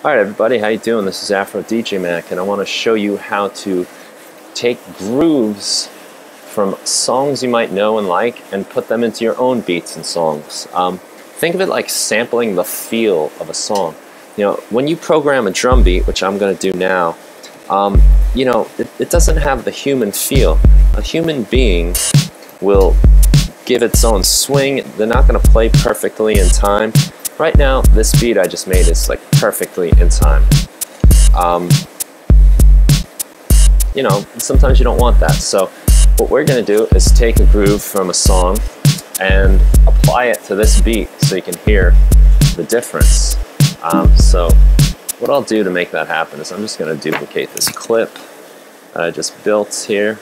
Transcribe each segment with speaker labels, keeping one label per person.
Speaker 1: Alright everybody, how you doing? This is AfroDJMac, and I want to show you how to take grooves from songs you might know and like and put them into your own beats and songs. Think of it like sampling the feel of a song. You know, when you program a drum beat, which I'm going to do now, you know, it doesn't have the human feel. A human being will give its own swing. They're not going to play perfectly in time. Right now, this beat I just made is like perfectly in time. You know, sometimes you don't want that. So what we're going to do is take a groove from a song and apply it to this beat so you can hear the difference. So what I'll do to make that happen is I'm just going to duplicate this clip that I just built here,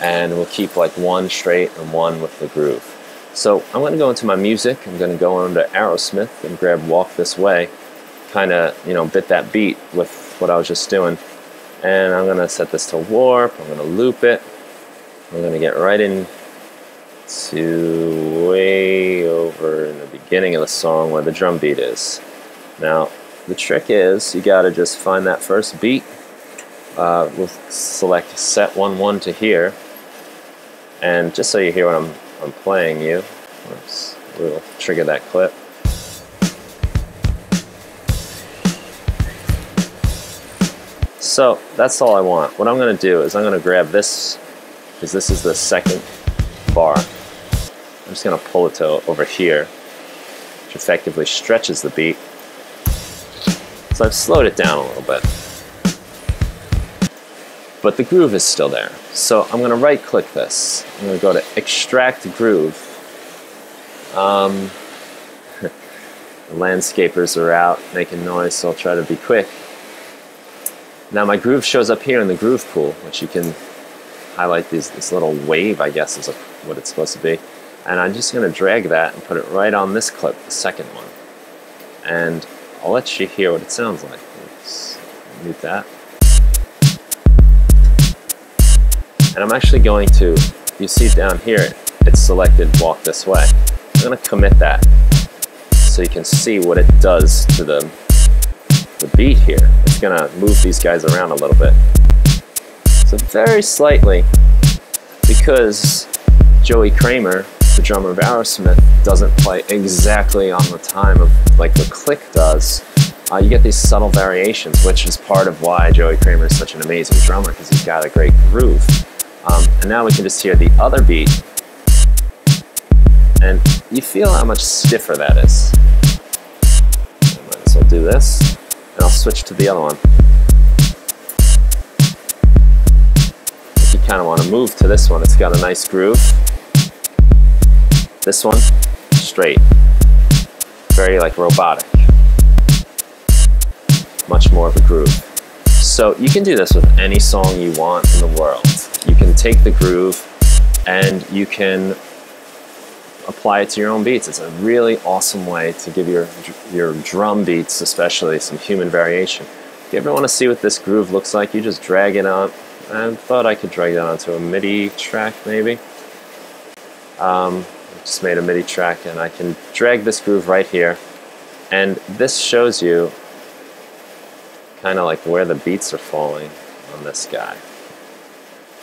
Speaker 1: and we'll keep like one straight and one with the groove. So I'm going to go into my music. I'm going to go into Aerosmith and grab Walk This Way, kind of, you know, bit that beat with what I was just doing. And I'm going to set this to warp. I'm going to loop it. I'm going to get right in to way over in the beginning of the song where the drum beat is. Now, the trick is you got to just find that first beat. We'll select set 1-1 to here. And just so you hear what I'm playing you, we'll trigger that clip. So that's all I want. What I'm going to do is I'm going to grab this, because this is the second bar. I'm just going to pull it to over here, which effectively stretches the beat. So I've slowed it down a little bit, but the groove is still there. So I'm going to right click this. I'm going to go to extract groove. The landscapers are out making noise, so I'll try to be quick. Now my groove shows up here in the groove pool, which you can highlight this little wave, I guess is what it's supposed to be. And I'm just going to drag that and put it right on this clip, the second one. And I'll let you hear what it sounds like. Let's mute that. And I'm actually going to, you see down here, it's selected Walk This Way. I'm going to commit that so you can see what it does to the beat here. It's going to move these guys around a little bit. So very slightly, because Joey Kramer, the drummer of Aerosmith, doesn't play exactly on the time of like the click does. You get these subtle variations, which is part of why Joey Kramer is such an amazing drummer, because he's got a great groove. And now we can just hear the other beat, and you feel how much stiffer that is. I might as well do this, and I'll switch to the other one. If you kind of want to move to this one, it's got a nice groove. This one, straight. Very like robotic. Much more of a groove. So you can do this with any song you want in the world. You can take the groove and you can apply it to your own beats. It's a really awesome way to give your drum beats, especially, some human variation. If you ever want to see what this groove looks like, you just drag it on. I thought I could drag that onto a MIDI track maybe. I just made a MIDI track, and I can drag this groove right here, and this shows you kind of like where the beats are falling on this guy.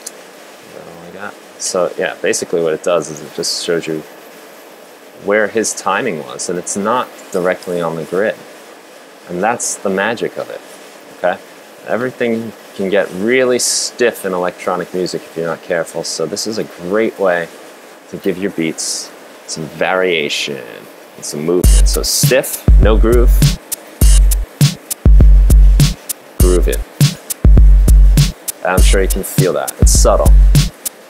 Speaker 1: Is that all I got? So yeah, basically what it does is it just shows you where his timing was, and it's not directly on the grid. And that's the magic of it, okay? Everything can get really stiff in electronic music if you're not careful, so this is a great way to give your beats some variation and some movement. So stiff, no groove, groove in. I'm sure you can feel that. It's subtle,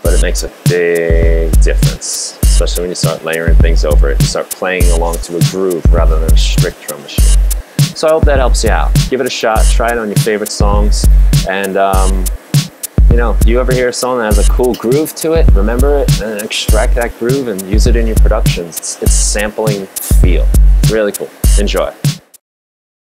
Speaker 1: but it makes a big difference, especially when you start layering things over it. You start playing along to a groove rather than a strict drum machine. So I hope that helps you out. Give it a shot. Try it on your favorite songs. And, you know, you ever hear a song that has a cool groove to it, remember it and extract that groove and use it in your productions. It's sampling feel. It's really cool. Enjoy.